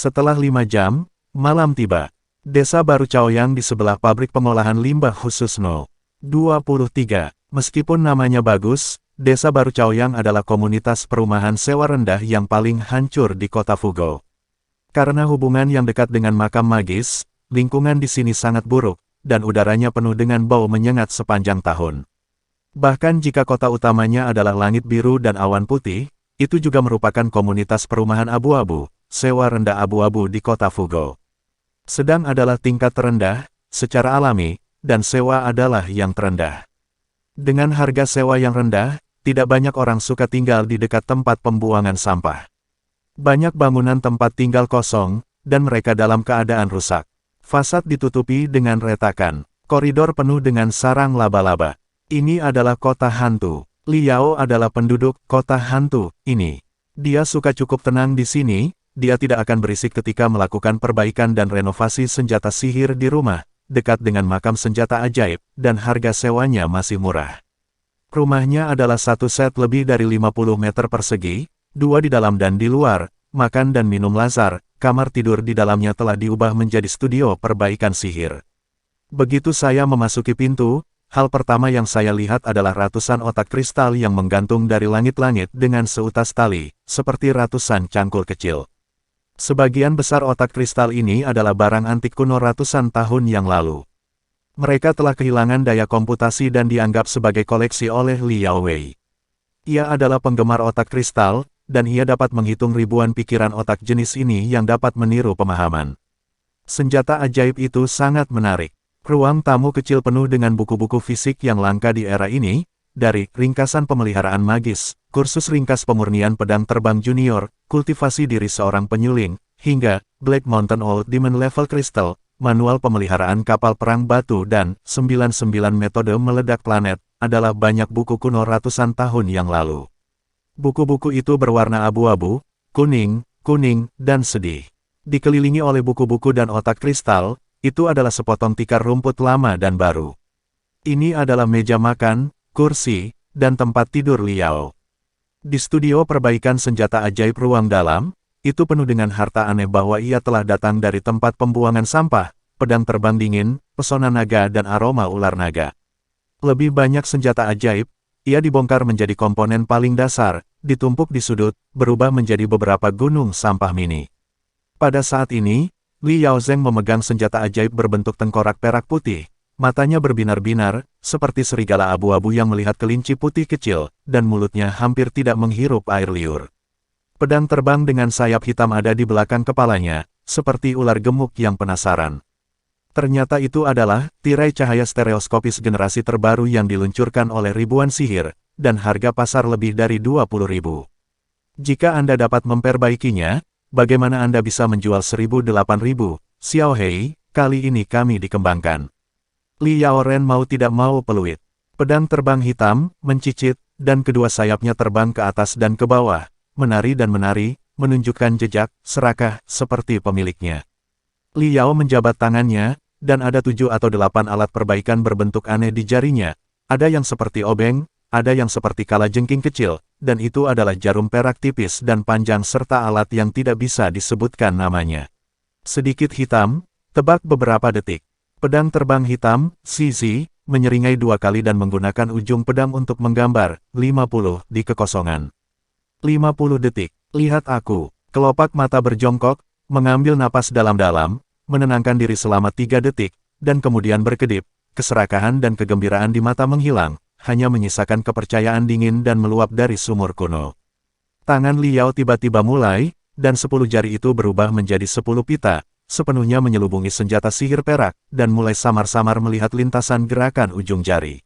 Setelah 5 jam, malam tiba. Desa baru Chaoyang di sebelah pabrik pengolahan limbah khusus No. 23. Meskipun namanya bagus, Desa Baru Chaoyang adalah komunitas perumahan sewa rendah yang paling hancur di kota Fugou. Karena hubungan yang dekat dengan makam magis, lingkungan di sini sangat buruk, dan udaranya penuh dengan bau menyengat sepanjang tahun. Bahkan jika kota utamanya adalah langit biru dan awan putih, itu juga merupakan komunitas perumahan abu-abu, sewa rendah abu-abu di kota Fugou. Sedang adalah tingkat terendah, secara alami, dan sewa adalah yang terendah. Dengan harga sewa yang rendah, tidak banyak orang suka tinggal di dekat tempat pembuangan sampah. Banyak bangunan tempat tinggal kosong, dan mereka dalam keadaan rusak. Fasad ditutupi dengan retakan, koridor penuh dengan sarang laba-laba. Ini adalah kota hantu. Liao adalah penduduk kota hantu ini. Dia suka cukup tenang di sini. Dia tidak akan berisik ketika melakukan perbaikan dan renovasi senjata sihir di rumah, dekat dengan makam senjata ajaib, dan harga sewanya masih murah. Rumahnya adalah satu set lebih dari 50 meter persegi, 2 di dalam dan di luar, makan dan minum lazar, kamar tidur di dalamnya telah diubah menjadi studio perbaikan sihir. Begitu saya memasuki pintu, hal pertama yang saya lihat adalah ratusan otak kristal yang menggantung dari langit-langit dengan seutas tali, seperti ratusan cangkul kecil. Sebagian besar otak kristal ini adalah barang antik kuno ratusan tahun yang lalu. Mereka telah kehilangan daya komputasi dan dianggap sebagai koleksi oleh Liao Wei. Ia adalah penggemar otak kristal, dan ia dapat menghitung ribuan pikiran otak jenis ini yang dapat meniru pemahaman. Senjata ajaib itu sangat menarik. Ruang tamu kecil penuh dengan buku-buku fisik yang langka di era ini, dari ringkasan pemeliharaan magis, kursus ringkas pemurnian pedang terbang junior, kultivasi diri seorang penyuling, hingga Black Mountain Old Demon Level Crystal, manual pemeliharaan kapal perang batu dan 99 metode meledak planet, adalah banyak buku kuno ratusan tahun yang lalu. Buku-buku itu berwarna abu-abu, kuning, dan sedih. Dikelilingi oleh buku-buku dan otak kristal, itu adalah sepotong tikar rumput lama dan baru. Ini adalah meja makan, kursi, dan tempat tidur Liao. Di studio perbaikan senjata ajaib ruang dalam, itu penuh dengan harta aneh bahwa ia telah datang dari tempat pembuangan sampah, pedang terbang dingin, pesona naga dan aroma ular naga. Lebih banyak senjata ajaib, ia dibongkar menjadi komponen paling dasar, ditumpuk di sudut, berubah menjadi beberapa gunung sampah mini. Pada saat ini, Li Yaozeng memegang senjata ajaib berbentuk tengkorak perak putih. Matanya berbinar-binar, seperti serigala abu-abu yang melihat kelinci putih kecil, dan mulutnya hampir tidak menghirup air liur. Pedang terbang dengan sayap hitam ada di belakang kepalanya, seperti ular gemuk yang penasaran. Ternyata itu adalah tirai cahaya stereoskopis generasi terbaru yang diluncurkan oleh ribuan sihir, dan harga pasar lebih dari 20.000. Jika Anda dapat memperbaikinya, bagaimana Anda bisa menjual 1.000-8.000, Xiao Hei, kali ini kami dikembangkan. Li Yaoren mau tidak mau peluit. Pedang terbang hitam, mencicit, dan kedua sayapnya terbang ke atas dan ke bawah, menari dan menari, menunjukkan jejak, serakah, seperti pemiliknya. Li Yao menjabat tangannya, dan ada 7 atau 8 alat perbaikan berbentuk aneh di jarinya. Ada yang seperti obeng, ada yang seperti kalajengking kecil, dan itu adalah jarum perak tipis dan panjang serta alat yang tidak bisa disebutkan namanya. Sedikit hitam, tebak beberapa detik. Pedang terbang hitam, Zizi, menyeringai 2 kali dan menggunakan ujung pedang untuk menggambar, 50 di kekosongan. 50 detik, lihat aku. Kelopak mata berjongkok, mengambil napas dalam-dalam, menenangkan diri selama 3 detik, dan kemudian berkedip. Keserakahan dan kegembiraan di mata menghilang, hanya menyisakan kepercayaan dingin dan meluap dari sumur kuno. Tangan Liao tiba-tiba mulai, dan 10 jari itu berubah menjadi 10 pita, sepenuhnya menyelubungi senjata sihir perak, dan mulai samar-samar melihat lintasan gerakan ujung jari.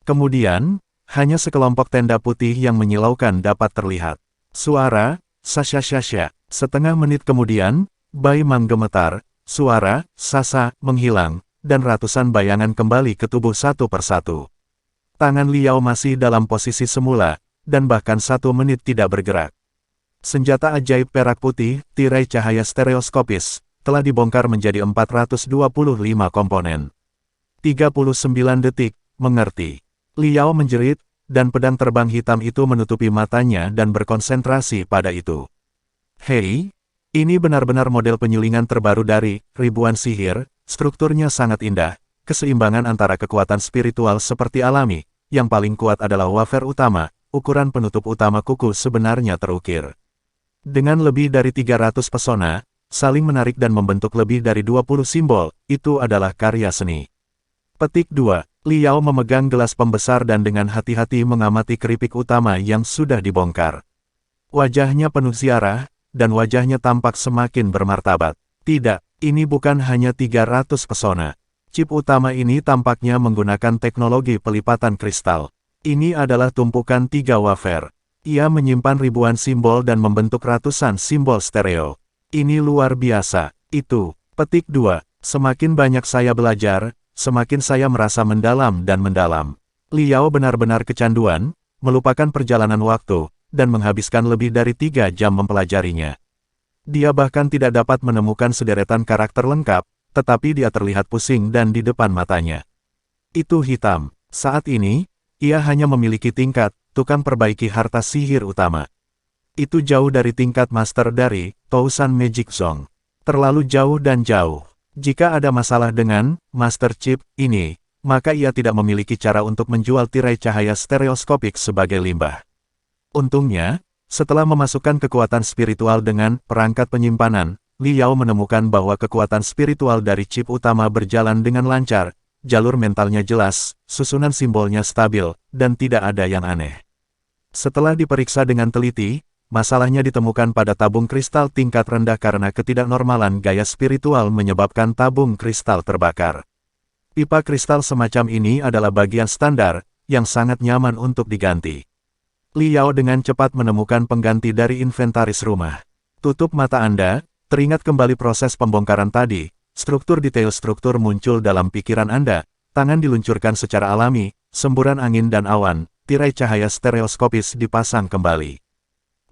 Kemudian, hanya sekelompok tenda putih yang menyilaukan dapat terlihat. Suara, sasya-sasya. Setengah menit kemudian, Bai Mang gemetar, suara, sasa, menghilang, dan ratusan bayangan kembali ke tubuh satu persatu. Tangan Liao masih dalam posisi semula, dan bahkan 1 menit tidak bergerak. Senjata ajaib perak putih, tirai cahaya stereoskopis, telah dibongkar menjadi 425 komponen. 39 detik, mengerti. Liao menjerit, dan pedang terbang hitam itu menutupi matanya dan berkonsentrasi pada itu. Hei, Ini benar-benar model penyulingan terbaru dari ribuan sihir, strukturnya sangat indah, keseimbangan antara kekuatan spiritual seperti alami, yang paling kuat adalah wafer utama, ukuran penutup utama kuku sebenarnya terukir. Dengan lebih dari 300 pesona, saling menarik dan membentuk lebih dari 20 simbol, itu adalah karya seni. Petik 2. Liao memegang gelas pembesar dan dengan hati-hati mengamati keripik utama yang sudah dibongkar. Wajahnya penuh ziarah, dan wajahnya tampak semakin bermartabat. Tidak, ini bukan hanya 300 pesona. Chip utama ini tampaknya menggunakan teknologi pelipatan kristal. Ini adalah tumpukan 3 wafer. Ia menyimpan ribuan simbol dan membentuk ratusan simbol stereo. Ini luar biasa. Itu. Petik 2. Semakin banyak saya belajar, semakin saya merasa mendalam dan mendalam. Liao benar-benar kecanduan, melupakan perjalanan waktu, dan menghabiskan lebih dari 3 jam mempelajarinya. Dia bahkan tidak dapat menemukan sederetan karakter lengkap, tetapi dia terlihat pusing dan di depan matanya. Itu hitam. Saat ini, ia hanya memiliki tingkat tukang perbaiki harta sihir utama. Itu jauh dari tingkat master dari Tousan Magic Zone. Terlalu jauh dan jauh. Jika ada masalah dengan Master Chip ini, maka ia tidak memiliki cara untuk menjual tirai cahaya stereoskopik sebagai limbah. Untungnya, setelah memasukkan kekuatan spiritual dengan perangkat penyimpanan, Liao menemukan bahwa kekuatan spiritual dari chip utama berjalan dengan lancar, jalur mentalnya jelas, susunan simbolnya stabil, dan tidak ada yang aneh. Setelah diperiksa dengan teliti, masalahnya ditemukan pada tabung kristal tingkat rendah karena ketidaknormalan gaya spiritual menyebabkan tabung kristal terbakar. Pipa kristal semacam ini adalah bagian standar, yang sangat nyaman untuk diganti. Liao dengan cepat menemukan pengganti dari inventaris rumah. Tutup mata Anda, teringat kembali proses pembongkaran tadi, struktur detail struktur muncul dalam pikiran Anda, tangan diluncurkan secara alami, semburan angin dan awan, tirai cahaya stereoskopis dipasang kembali.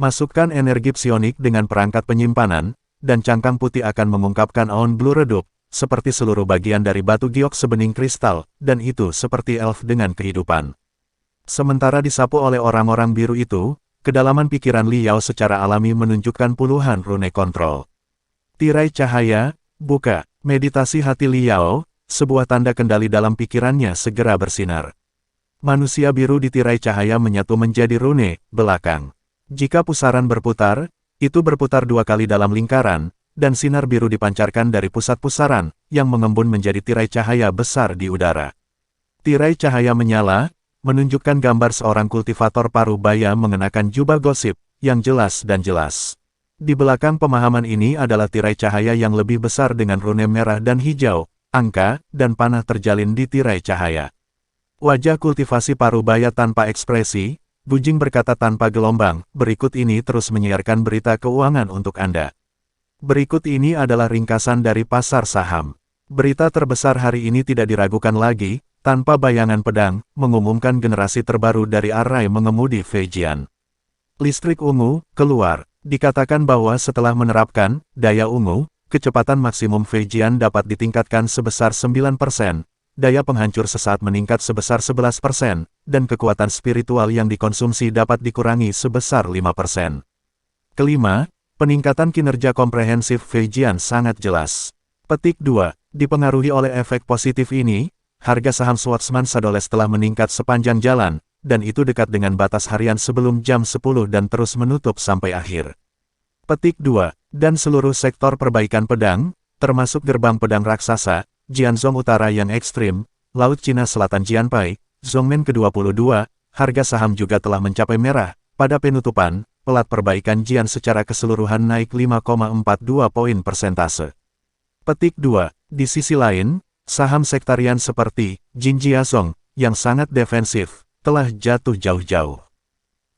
Masukkan energi psionik dengan perangkat penyimpanan, dan cangkang putih akan mengungkapkan awan blue redup, seperti seluruh bagian dari batu giok sebening kristal, dan itu seperti elf dengan kehidupan. Sementara disapu oleh orang-orang biru itu, kedalaman pikiran Liao secara alami menunjukkan puluhan rune kontrol. Tirai cahaya, buka, meditasi hati Liao, sebuah tanda kendali dalam pikirannya segera bersinar. Manusia biru di tirai cahaya menyatu menjadi rune, belakang. Jika pusaran berputar, itu berputar 2 kali dalam lingkaran, dan sinar biru dipancarkan dari pusat pusaran, yang mengembun menjadi tirai cahaya besar di udara. Tirai cahaya menyala, menunjukkan gambar seorang kultivator paruh baya mengenakan jubah gosip, yang jelas dan jelas. Di belakang pemahaman ini adalah tirai cahaya yang lebih besar dengan rune merah dan hijau, angka, dan panah terjalin di tirai cahaya. Wajah kultivasi paruh baya tanpa ekspresi, Bujing berkata tanpa gelombang, berikut ini terus menyiarkan berita keuangan untuk Anda. Berikut ini adalah ringkasan dari pasar saham. Berita terbesar hari ini tidak diragukan lagi, tanpa bayangan pedang, mengumumkan generasi terbaru dari Array mengemudi Feijian. Listrik ungu, keluar. Dikatakan bahwa setelah menerapkan daya ungu, kecepatan maksimum Feijian dapat ditingkatkan sebesar 9%. Daya penghancur sesaat meningkat sebesar 11%, dan kekuatan spiritual yang dikonsumsi dapat dikurangi sebesar 5%. Kelima, peningkatan kinerja komprehensif Feijian sangat jelas. Petik 2. Dipengaruhi oleh efek positif ini, harga saham Schwarzman Sadoles telah meningkat sepanjang jalan, dan itu dekat dengan batas harian sebelum jam 10 dan terus menutup sampai akhir. Petik 2. Dan seluruh sektor perbaikan pedang, termasuk gerbang pedang raksasa, Jianzhong Utara yang ekstrim, Laut Cina Selatan Jianpai, Zhongmen ke-22, harga saham juga telah mencapai merah. Pada penutupan, pelat perbaikan Jian secara keseluruhan naik 5,42 poin persentase. Petik 2. Di sisi lain, saham sektarian seperti Jinjiazong, yang sangat defensif, telah jatuh jauh-jauh.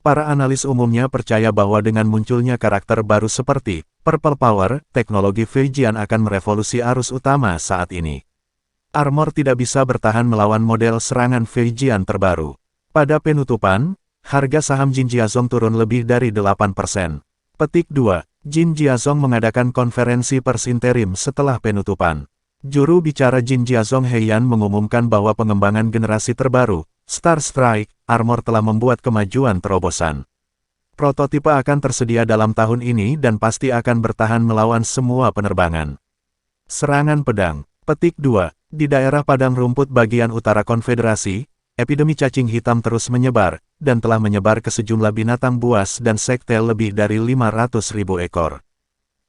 Para analis umumnya percaya bahwa dengan munculnya karakter baru seperti Purple Power, teknologi Feijian akan merevolusi arus utama saat ini. Armor tidak bisa bertahan melawan model serangan Feijian terbaru. Pada penutupan, harga saham Jinjiazong turun lebih dari 8%. Petik 2. Jinjiazong mengadakan konferensi pers interim setelah penutupan. Juru bicara Jinjiazong Heian mengumumkan bahwa pengembangan generasi terbaru, Star Strike, Armor telah membuat kemajuan terobosan. Prototipe akan tersedia dalam tahun ini dan pasti akan bertahan melawan semua penerbangan. Serangan pedang. Petik 2. Di daerah padang rumput bagian utara Konfederasi, epidemi cacing hitam terus menyebar, dan telah menyebar ke sejumlah binatang buas dan sekte lebih dari 500.000 ekor.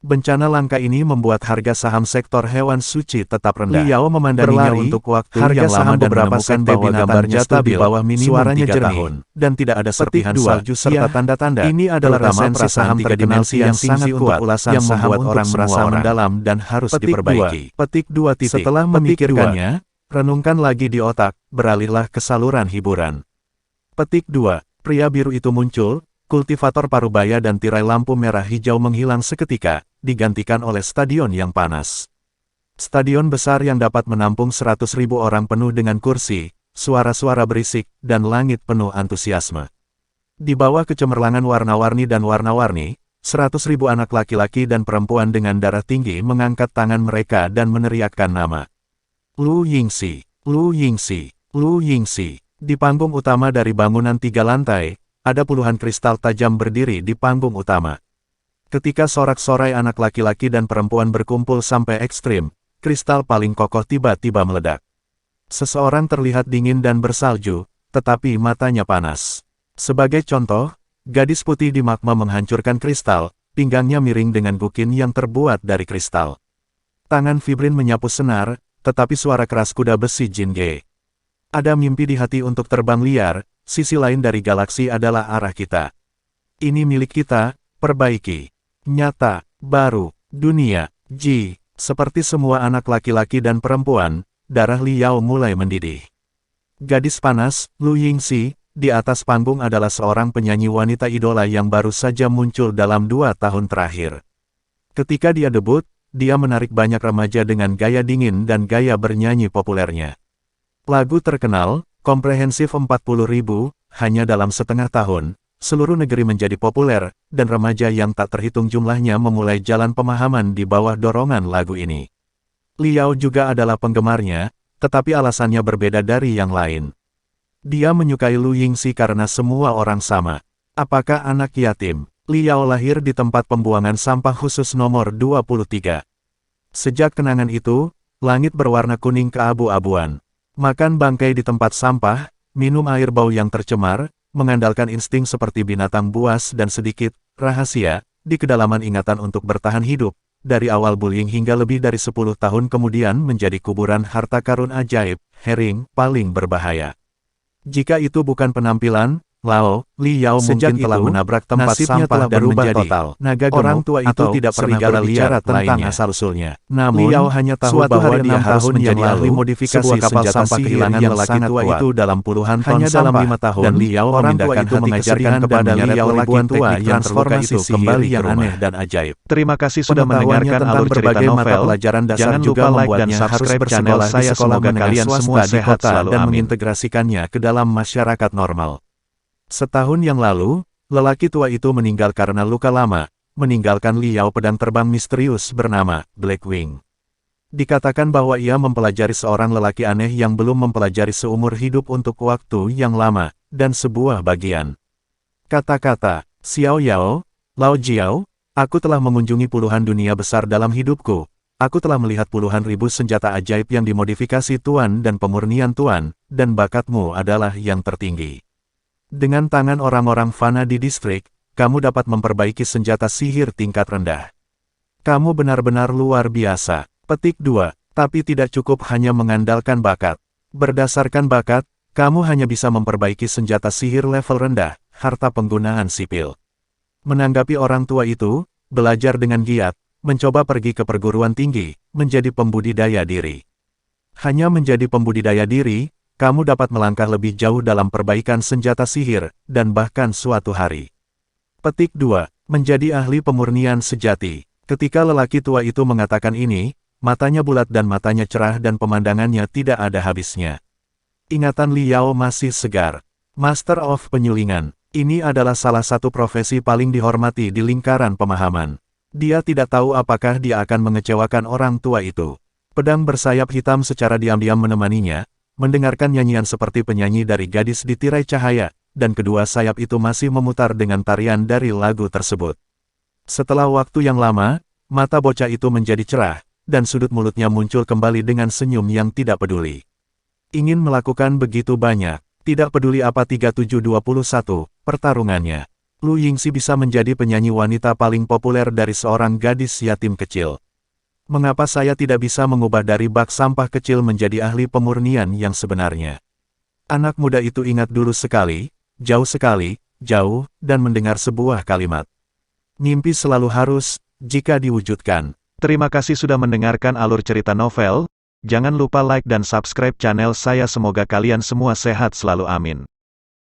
Bencana langka ini membuat harga saham sektor hewan suci tetap rendah. Liao memandanginya untuk waktu yang lama dan menemukan bahwa gambarnya stabil, bawah minimum suaranya 3 tahun, dan tidak ada serpihan salju serta tanda-tanda. Ini adalah resensi saham terdimensi yang sangat kuat, yang membuat orang merasa mendalam dan harus diperbaiki. Petik 2. Setelah memikirkannya, renungkan lagi di otak, beralihlah ke saluran hiburan. Petik 2. Pria biru itu muncul, kultivator parubaya dan tirai lampu merah hijau menghilang seketika, digantikan oleh stadion yang panas. Stadion besar yang dapat menampung 100.000 orang penuh dengan kursi, suara-suara berisik, dan langit penuh antusiasme. Di bawah kecemerlangan warna-warni dan warna-warni, 100.000 anak laki-laki dan perempuan dengan darah tinggi mengangkat tangan mereka dan meneriakkan nama. Lu Yingxi, Lu Yingxi, Lu Yingxi. Di panggung utama dari bangunan 3 lantai, ada puluhan kristal tajam berdiri di panggung utama. Ketika sorak-sorai anak laki-laki dan perempuan berkumpul sampai ekstrim, kristal paling kokoh tiba-tiba meledak. Seseorang terlihat dingin dan bersalju, tetapi matanya panas. Sebagai contoh, gadis putih di magma menghancurkan kristal, pinggangnya miring dengan gukin yang terbuat dari kristal. Tangan Fibrin menyapu senar, tetapi suara keras kuda besi Jinge. Ada mimpi di hati untuk terbang liar. Sisi lain dari galaksi adalah arah kita. Ini milik kita, perbaiki. Nyata, baru, dunia, Ji. Seperti semua anak laki-laki dan perempuan, darah Liao mulai mendidih. Gadis panas, Lu Yingxi, di atas panggung adalah seorang penyanyi wanita idola yang baru saja muncul dalam 2 tahun terakhir. Ketika dia debut, dia menarik banyak remaja dengan gaya dingin dan gaya bernyanyi populernya. Lagu terkenal, komprehensif 40.000, hanya dalam setengah tahun, seluruh negeri menjadi populer, dan remaja yang tak terhitung jumlahnya memulai jalan pemahaman di bawah dorongan lagu ini. Liao juga adalah penggemarnya, tetapi alasannya berbeda dari yang lain. Dia menyukai Lu Yingxi karena semua orang sama. Apakah anak yatim? Liao lahir di tempat pembuangan sampah khusus nomor 23. Sejak kenangan itu, langit berwarna kuning keabu-abuan. Makan bangkai di tempat sampah, minum air bau yang tercemar, mengandalkan insting seperti binatang buas dan sedikit rahasia di kedalaman ingatan untuk bertahan hidup, dari awal bullying hingga lebih dari 10 tahun kemudian menjadi kuburan harta karun ajaib, herring, paling berbahaya. Jika itu bukan penampilan, Liao mungkin telah menabrak tempat sampah dan menjadi total. Naga gemuk. Orang tua itu tidak pernah berbicara tentang asal-usulnya. Namun, Liao hanya tahu bahwa dia harus menjadi ahli modifikasi kapal sampah kehilangan lelaki tua itu dalam puluhan ton dalam 5 tahun. Dan Liao memindahkan hati mengajarkan kepada Liao ribuan tua yang terluka itu kembali yang aneh dan ajaib. Terima kasih sudah mendengarkan alur cerita novel. Jangan lupa like dan subscribe channel saya. Semoga kalian semua sehat selalu dan mengintegrasikannya ke dalam masyarakat normal. Setahun yang lalu, lelaki tua itu meninggal karena luka lama, meninggalkan Liao pedang terbang misterius bernama Blackwing. Dikatakan bahwa ia mempelajari seorang lelaki aneh yang belum mempelajari seumur hidup untuk waktu yang lama, dan sebuah bagian. Kata-kata, Xiao Yao, Lao Jiao, aku telah mengunjungi puluhan dunia besar dalam hidupku, aku telah melihat puluhan ribu senjata ajaib yang dimodifikasi Tuan dan pemurnian Tuan, dan bakatmu adalah yang tertinggi. Dengan tangan orang-orang fana di distrik, kamu dapat memperbaiki senjata sihir tingkat rendah. Kamu benar-benar luar biasa. Petik 2. Tapi tidak cukup hanya mengandalkan bakat. Berdasarkan bakat, kamu hanya bisa memperbaiki senjata sihir level rendah, harta penggunaan sipil. Menanggapi orang tua itu, belajar dengan giat, mencoba pergi ke perguruan tinggi, menjadi pembudidaya diri. Hanya menjadi pembudidaya diri, kamu dapat melangkah lebih jauh dalam perbaikan senjata sihir, dan bahkan suatu hari. Petik 2. Menjadi ahli pemurnian sejati. Ketika lelaki tua itu mengatakan ini, matanya bulat dan matanya cerah dan pemandangannya tidak ada habisnya. Ingatan Liao masih segar. Master of Penyulingan. Ini adalah salah satu profesi paling dihormati di lingkaran pemahaman. Dia tidak tahu apakah dia akan mengecewakan orang tua itu. Pedang bersayap hitam secara diam-diam menemaninya, mendengarkan nyanyian seperti penyanyi dari gadis di tirai cahaya, dan kedua sayap itu masih memutar dengan tarian dari lagu tersebut. Setelah waktu yang lama, mata bocah itu menjadi cerah, dan sudut mulutnya muncul kembali dengan senyum yang tidak peduli. Ingin melakukan begitu banyak, tidak peduli apa 3721, pertarungannya. Lu Yingxi bisa menjadi penyanyi wanita paling populer dari seorang gadis yatim kecil. Mengapa saya tidak bisa mengubah dari bak sampah kecil menjadi ahli pemurnian yang sebenarnya? Anak muda itu ingat dulu sekali, jauh, dan mendengar sebuah kalimat. Mimpi selalu harus, jika diwujudkan. Terima kasih sudah mendengarkan alur cerita novel. Jangan lupa like dan subscribe channel saya. Semoga kalian semua sehat selalu, amin.